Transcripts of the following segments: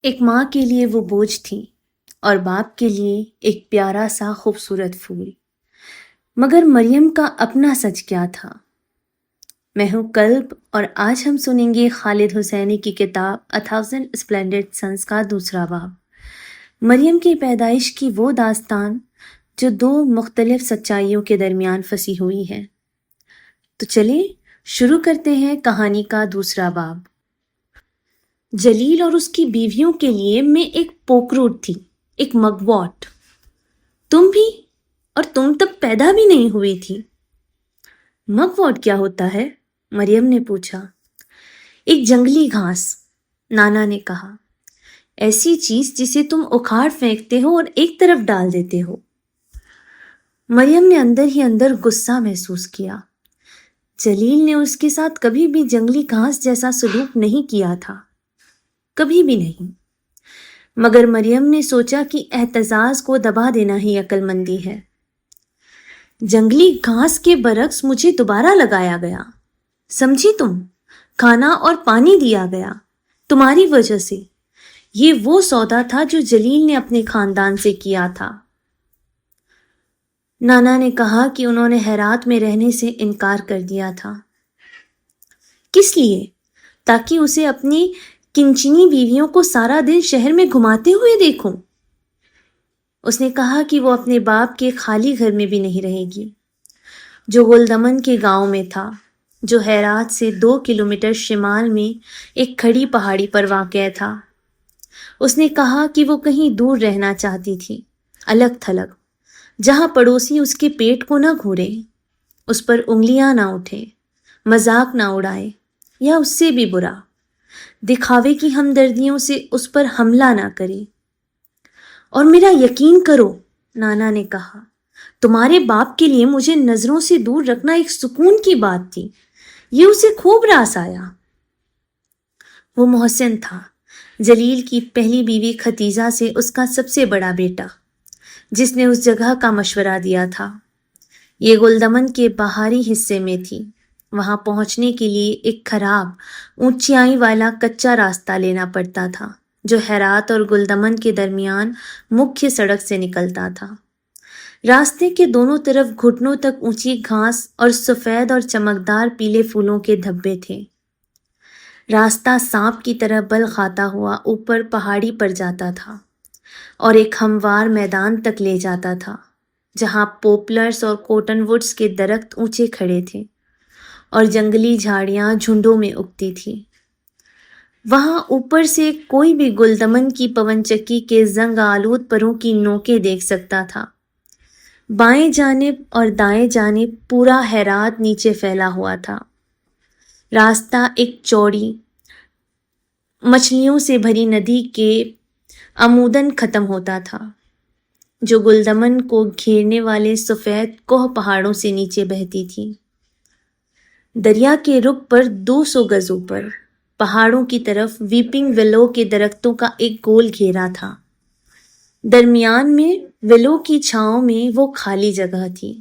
ایک ماں کے لیے وہ بوجھ تھی اور باپ کے لیے ایک پیارا سا خوبصورت پھول۔ مگر مریم کا اپنا سچ کیا تھا؟ میں ہوں کلب اور آج ہم سنیں گے خالد حسینی کی کتاب A Thousand Splendid Suns کا دوسرا باب، مریم کی پیدائش کی وہ داستان جو دو مختلف سچائیوں کے درمیان پھنسی ہوئی ہے۔ تو چلیں شروع کرتے ہیں کہانی کا دوسرا باب۔ جلیل اور اس کی بیویوں کے لیے میں ایک پوکروٹ تھی، ایک مگواٹ۔ تم بھی، اور تم تب پیدا بھی نہیں ہوئی تھی۔ مگواٹ کیا ہوتا ہے؟ مریم نے پوچھا۔ ایک جنگلی گھاس، نانا نے کہا، ایسی چیز جسے تم اکھاڑ پھینکتے ہو اور ایک طرف ڈال دیتے ہو۔ مریم نے اندر ہی اندر غصہ محسوس کیا۔ جلیل نے اس کے ساتھ کبھی بھی جنگلی گھاس جیسا سلوک نہیں کیا تھا، کبھی بھی نہیں۔ مگر مریم نے سوچا کہ احتجاج کو دبا دینا ہی عقل مندی ہے۔ جنگلی گھاس کے برعکس مجھے دوبارہ لگایا گیا، سمجھی تم؟ کھانا اور پانی دیا گیا تمہاری وجہ سے۔ یہ وہ سودا تھا جو جلیل نے اپنے خاندان سے کیا تھا۔ نانا نے کہا کہ انہوں نے ہیرات میں رہنے سے انکار کر دیا تھا۔ کس لیے؟ تاکہ اسے اپنی کنچنی بیویوں کو سارا دن شہر میں گھماتے ہوئے دیکھوں۔ اس نے کہا کہ وہ اپنے باپ کے خالی گھر میں بھی نہیں رہے گی، جو گلدمن کے گاؤں میں تھا، جو ہیرات سے 2 کلومیٹر شمال میں ایک کھڑی پہاڑی پر واقع تھا۔ اس نے کہا کہ وہ کہیں دور رہنا چاہتی تھی، الگ تھلگ، جہاں پڑوسی اس کے پیٹ کو نہ گھورے، اس پر انگلیاں نہ اٹھے، مذاق نہ اڑائے، یا اس سے بھی برا، دکھاوے کی ہمدردیوں سے اس پر حملہ نہ کرے۔ اور میرا یقین کرو، نانا نے کہا، تمہارے باپ کے لیے مجھے نظروں سے دور رکھنا ایک سکون کی بات تھی۔ یہ اسے خوب راس آیا۔ وہ محسن تھا، جلیل کی پہلی بیوی ختیجہ سے اس کا سب سے بڑا بیٹا، جس نے اس جگہ کا مشورہ دیا تھا۔ یہ گلدمن کے باہری حصے میں تھی۔ وہاں پہنچنے کے لیے ایک خراب، اونچائی والا کچا راستہ لینا پڑتا تھا جو ہیرات اور گلدمن کے درمیان مکھیہ سڑک سے نکلتا تھا۔ راستے کے دونوں طرف گھٹنوں تک اونچی گھاس اور سفید اور چمکدار پیلے پھولوں کے دھبے تھے۔ راستہ سانپ کی طرح بل کھاتا ہوا اوپر پہاڑی پر جاتا تھا اور ایک ہموار میدان تک لے جاتا تھا، جہاں پوپلرز اور کوٹن ووڈز کے درخت اونچے کھڑے تھے اور جنگلی جھاڑیاں جھنڈوں میں اگتی تھی۔ وہاں اوپر سے کوئی بھی گلدمن کی پون چکھی کے زنگ آلود پروں کی نوکیں دیکھ سکتا تھا۔ بائیں جانب اور دائیں جانب پورا ہیرات نیچے پھیلا ہوا تھا۔ راستہ ایک چوڑی، مچھلیوں سے بھری ندی کے عموداً ختم ہوتا تھا، جو گلدمن کو گھیرنے والے سفید کوہ پہاڑوں سے نیچے بہتی تھی۔ دریا کے رخ پر 200 گز اوپر پہاڑوں کی طرف ویپنگ ویلو کے درختوں کا ایک گول گھیرا تھا۔ درمیان میں ویلو کی چھاؤں میں وہ خالی جگہ تھی۔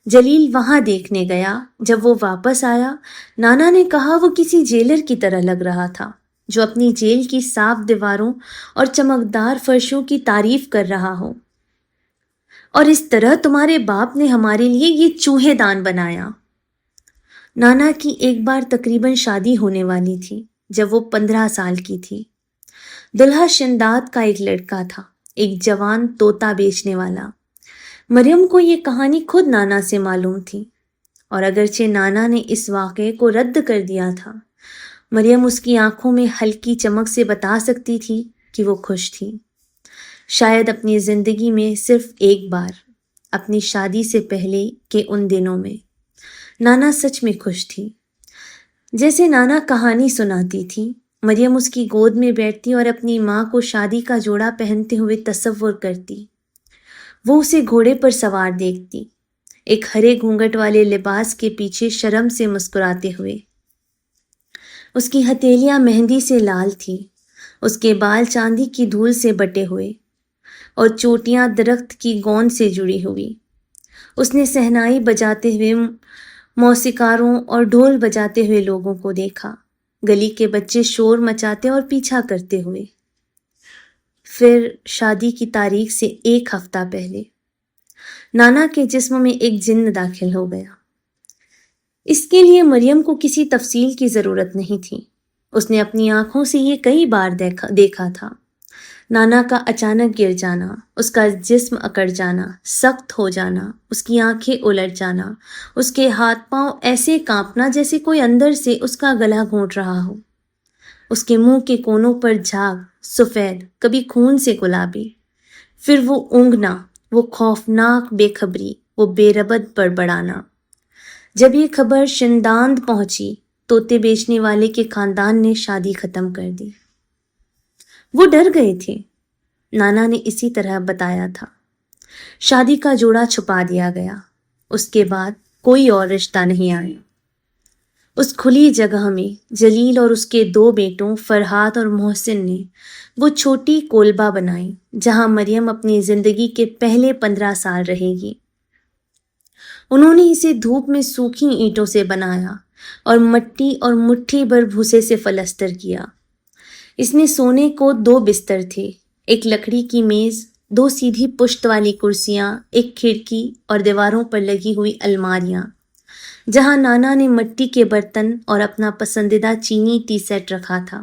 جلیل وہاں دیکھنے گیا۔ جب وہ واپس آیا، نانا نے کہا وہ کسی جیلر کی طرح لگ رہا تھا، جو اپنی جیل کی صاف دیواروں اور چمکدار فرشوں کی تعریف کر رہا ہو۔ اور اس طرح تمہارے باپ نے ہمارے لیے یہ چوہے دان بنایا۔ نانا کی ایک بار تقریباً شادی ہونے والی تھی جب وہ 15 سال کی تھی۔ دلہا شنداد کا ایک لڑکا تھا، ایک جوان طوطا بیچنے والا۔ مریم کو یہ کہانی خود نانا سے معلوم تھی، اور اگرچہ نانا نے اس واقعے کو رد کر دیا تھا، مریم اس کی آنکھوں میں ہلکی چمک سے بتا سکتی تھی کہ وہ خوش تھی۔ شاید اپنی زندگی میں صرف ایک بار، اپنی شادی سے پہلے کے ان دنوں میں، نانا سچ میں خوش تھی۔ جیسے نانا کہانی سناتی تھی، مریم اس کی گود میں بیٹھتی اور اپنی ماں کو شادی کا جوڑا پہنتے ہوئے تصور کرتی۔ وہ اسے گھوڑے پر سوار دیکھتی، ایک ہرے گھونگھٹ والے لباس کے پیچھے شرم سے مسکراتے ہوئے۔ اس کی ہتھیلیاں مہندی سے لال تھی، اس کے بال چاندی کی دھول سے بٹے ہوئے اور چوٹیاں درخت کی گوند سے جڑی ہوئی۔ اس نے شہنائی بجاتے ہوئے موسیقاروں اور ڈھول بجاتے ہوئے لوگوں کو دیکھا، گلی کے بچے شور مچاتے اور پیچھا کرتے ہوئے۔ پھر شادی کی تاریخ سے 1 ہفتہ پہلے نانا کے جسم میں ایک جن داخل ہو گیا۔ اس کے لیے مریم کو کسی تفصیل کی ضرورت نہیں تھی۔ اس نے اپنی آنکھوں سے یہ کئی بار دیکھا تھا۔ نانا کا اچانک گر جانا، اس کا جسم اکڑ جانا، سخت ہو جانا، اس کی آنکھیں الٹ جانا، اس کے ہاتھ پاؤں ایسے کانپنا جیسے کوئی اندر سے اس کا گلا گھونٹ رہا ہو۔ اس کے منہ کے کونوں پر جھاگ، سفید، کبھی خون سے گلابی۔ پھر وہ اونگنا، وہ خوفناک بے خبری، وہ بے ربط بڑبڑانا۔ جب یہ خبر شنداند پہنچی، طوطے بیچنے والے کے خاندان نے شادی ختم کر دی۔ وہ ڈر گئے تھے۔ نانا نے اسی طرح بتایا تھا۔ شادی کا جوڑا چھپا دیا گیا۔ اس کے بعد کوئی اور رشتہ نہیں آیا۔ اس کھلی جگہ میں جلیل اور اس کے 2 بیٹوں فرحات اور محسن نے وہ چھوٹی کولبا بنائی جہاں مریم اپنی زندگی کے پہلے 15 سال رہے گی۔ انہوں نے اسے دھوپ میں سوکھی اینٹوں سے بنایا اور مٹی اور مٹھی بھر بھوسے سے پلستر کیا۔ اس میں سونے کو 2 بستر تھے، ایک لکڑی کی میز، 2 سیدھی پشت والی کرسیاں، ایک کھڑکی اور دیواروں پر لگی ہوئی الماریاں جہاں نانا نے مٹی کے برتن اور اپنا پسندیدہ چینی ٹی سیٹ رکھا تھا۔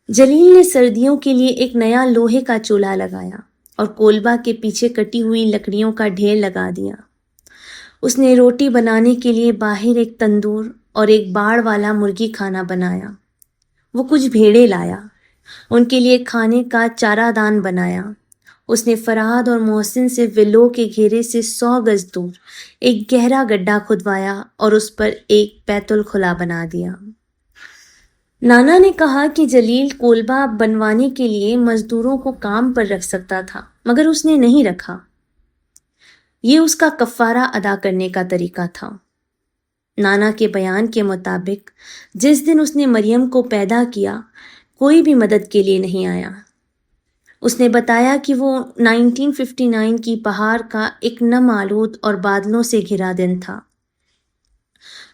جلیل نے سردیوں کے لیے ایک نیا لوہے کا چولہا لگایا اور کولبا کے پیچھے کٹی ہوئی لکڑیوں کا ڈھیر لگا دیا۔ اس نے روٹی بنانے کے لیے باہر ایک تندور اور ایک باڑ والا مرغی کھانا بنایا۔ وہ کچھ بھیڑیں لایا، ان کے لیے کھانے کا چارہ دان بنایا۔ اس نے فرحاد اور محسن سے ولو کے گھیرے سے 100 گز دور ایک گہرا گڈھا کھدوایا اور اس پر ایک بیت الخلا بنا دیا۔ نانا نے کہا کہ جلیل کولبا بنوانے کے لیے مزدوروں کو کام پر رکھ سکتا تھا، مگر اس نے نہیں رکھا۔ یہ اس کا کفارہ ادا کرنے کا طریقہ تھا۔ نانا کے بیان کے مطابق جس دن اس نے مریم کو پیدا کیا، کوئی بھی مدد کے لیے نہیں آیا۔ اس نے بتایا کہ وہ 1959 کی بہار کا ایک نم آلود اور بادلوں سے گھرا دن تھا،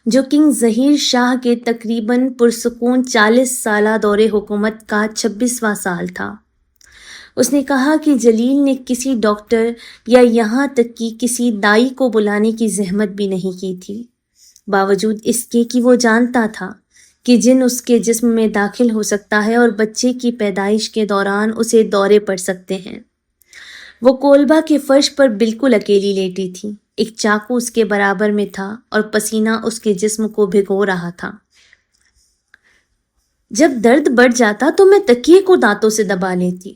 جو کنگ ظہیر شاہ کے تقریباً پرسکون 40 سالہ دور حکومت کا 26واں سال تھا۔ اس نے کہا کہ جلیل نے کسی ڈاکٹر یا یہاں تک کہ کسی دائی کو بلانے کی زحمت بھی نہیں کی تھی، باوجود اس کے کہ وہ جانتا تھا کہ جن اس کے جسم میں داخل ہو سکتا ہے اور بچے کی پیدائش کے دوران اسے دورے پڑ سکتے ہیں۔ وہ کولبا کے فرش پر بالکل اکیلی لیٹی تھی، ایک چاقو اس کے برابر میں تھا اور پسینہ اس کے جسم کو بھگو رہا تھا۔ جب درد بڑھ جاتا تو میں تکیے کو دانتوں سے دبا لیتی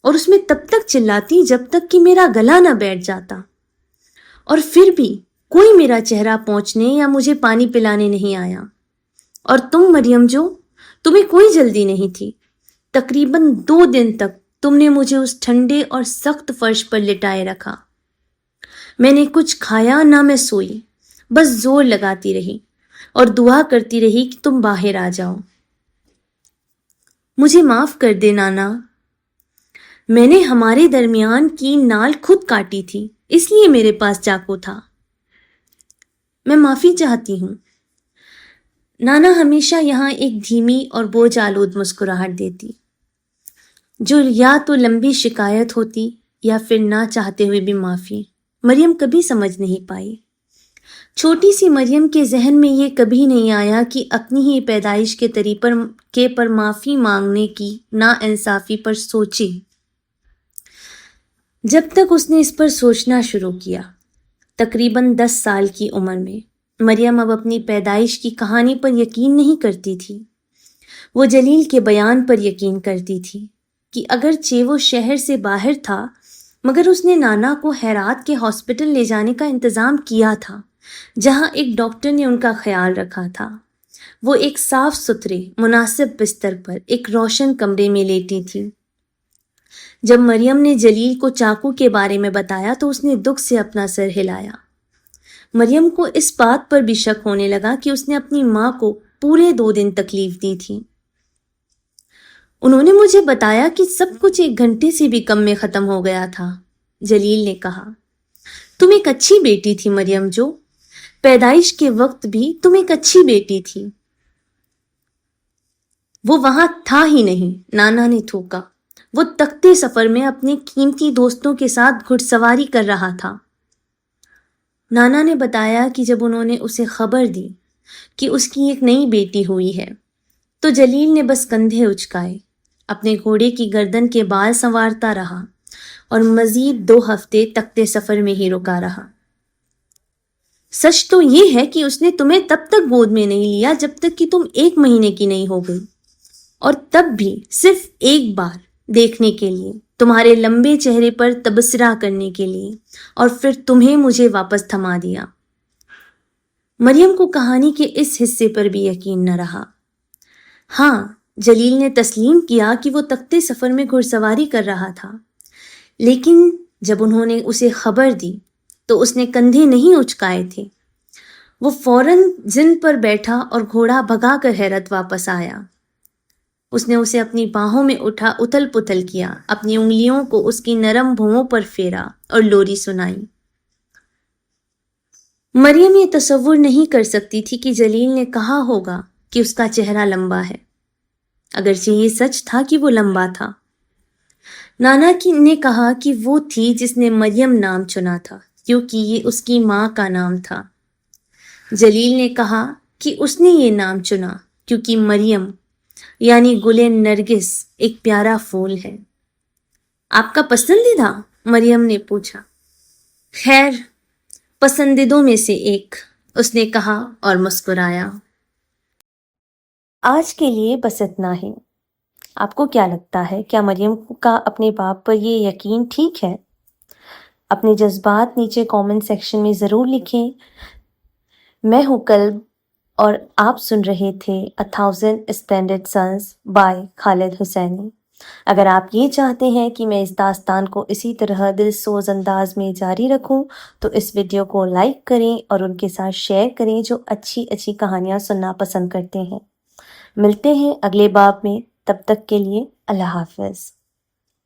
اور اس میں تب تک چلاتی جب تک کہ میرا گلا نہ بیٹھ جاتا، اور پھر بھی کوئی میرا چہرہ پوچھنے یا مجھے پانی پلانے نہیں آیا۔ اور تم مریم، جو تمہیں کوئی جلدی نہیں تھی، تقریباً 2 دن تک تم نے مجھے اس ٹھنڈے اور سخت فرش پر لٹائے رکھا۔ میں نے کچھ کھایا نہ میں سوئی، بس زور لگاتی رہی اور دعا کرتی رہی کہ تم باہر آ جاؤ۔ مجھے معاف کر دے نانا، میں نے ہمارے درمیان کی نال خود کاٹی تھی، اس لیے میرے پاس چاقو تھا۔ میں معافی چاہتی ہوں۔ نانا ہمیشہ یہاں ایک دھیمی اور بوجھ آلود مسکراہٹ دیتی، جو یا تو لمبی شکایت ہوتی یا پھر نہ چاہتے ہوئے بھی معافی۔ مریم کبھی سمجھ نہیں پائی۔ چھوٹی سی مریم کے ذہن میں یہ کبھی نہیں آیا کہ اپنی ہی پیدائش کے طریقے پر معافی مانگنے کی ناانصافی پر سوچے۔ جب تک اس نے اس پر سوچنا شروع کیا، تقریباً 10 سال کی عمر میں، مریم اب اپنی پیدائش کی کہانی پر یقین نہیں کرتی تھی۔ وہ جلیل کے بیان پر یقین کرتی تھی کہ اگرچہ وہ شہر سے باہر تھا، مگر اس نے نانا کو ہیرات کے ہاسپٹل لے جانے کا انتظام کیا تھا، جہاں ایک ڈاکٹر نے ان کا خیال رکھا تھا۔ وہ ایک صاف ستھرے، مناسب بستر پر ایک روشن کمرے میں لیٹی تھی۔ جب مریم نے جلیل کو چاقو کے بارے میں بتایا تو اس نے دکھ سے اپنا سر ہلایا۔ مریم کو اس بات پر بھی شک ہونے لگا کہ اس نے اپنی ماں کو پورے 2 دن تکلیف دی تھی۔ انہوں نے مجھے بتایا کہ سب کچھ 1 گھنٹے سے بھی کم میں ختم ہو گیا تھا، جلیل نے کہا۔ تم ایک اچھی بیٹی تھی مریم، جو پیدائش کے وقت بھی تم ایک اچھی بیٹی تھی۔ وہ وہاں تھا ہی نہیں، نانا نے تھوکا۔ وہ تختے سفر میں اپنے قیمتی دوستوں کے ساتھ گھڑ سواری کر رہا تھا۔ نانا نے بتایا کہ جب انہوں نے اسے خبر دی کہ اس کی ایک نئی بیٹی ہوئی ہے تو جلیل نے بس کندھے اچکائے، اپنے گھوڑے کی گردن کے بال سنوارتا رہا اور مزید 2 ہفتے تختے سفر میں ہی رکا رہا۔ سچ تو یہ ہے کہ اس نے تمہیں تب تک گود میں نہیں لیا جب تک کہ تم 1 مہینے کی نہیں ہو گئی، اور تب بھی صرف ایک بار دیکھنے کے لیے، تمہارے لمبے چہرے پر تبصرہ کرنے کے لیے، اور پھر تمہیں مجھے واپس تھما دیا۔ مریم کو کہانی کے اس حصے پر بھی یقین نہ رہا۔ ہاں، جلیل نے تسلیم کیا کہ وہ تختے سفر میں گھڑ سواری کر رہا تھا، لیکن جب انہوں نے اسے خبر دی تو اس نے کندھے نہیں اچکائے تھے۔ وہ فوراً زن پر بیٹھا اور گھوڑا بھگا کر حیرت واپس آیا۔ اس نے اسے اپنی باہوں میں اٹھا اتھل پتھل کیا، اپنی انگلیوں کو اس کی نرم بھوؤں پر پھیرا اور لوری سنائی۔ مریم یہ تصور نہیں کر سکتی تھی کہ جلیل نے کہا ہوگا کہ اس کا چہرہ لمبا ہے، اگرچہ یہ سچ تھا کہ وہ لمبا تھا۔ نانا نے کہا کہ وہ تھی جس نے مریم نام چنا تھا کیونکہ یہ اس کی ماں کا نام تھا۔ جلیل نے کہا کہ اس نے یہ نام چنا کیونکہ مریم یعنی گل نرگس ایک پیارا پھول ہے۔ آپ کا پسندیدہ؟ مریم نے پوچھا۔ خیر، پسندیدوں میں سے ایک، اس نے کہا اور مسکرایا۔ آج کے لیے بس اتنا ہی۔ آپ کو کیا لگتا ہے، کیا مریم کا اپنے باپ پر یہ یقین ٹھیک ہے؟ اپنے جذبات نیچے کامنٹ سیکشن میں ضرور لکھیں۔ میں ہوں کلب اور آپ سن رہے تھے A Thousand Splendid Suns by خالد حسینی۔ اگر آپ یہ چاہتے ہیں کہ میں اس داستان کو اسی طرح دل سوز انداز میں جاری رکھوں تو اس ویڈیو کو لائک کریں اور ان کے ساتھ شیئر کریں جو اچھی اچھی کہانیاں سننا پسند کرتے ہیں۔ ملتے ہیں اگلے باب میں، تب تک کے لیے اللہ حافظ۔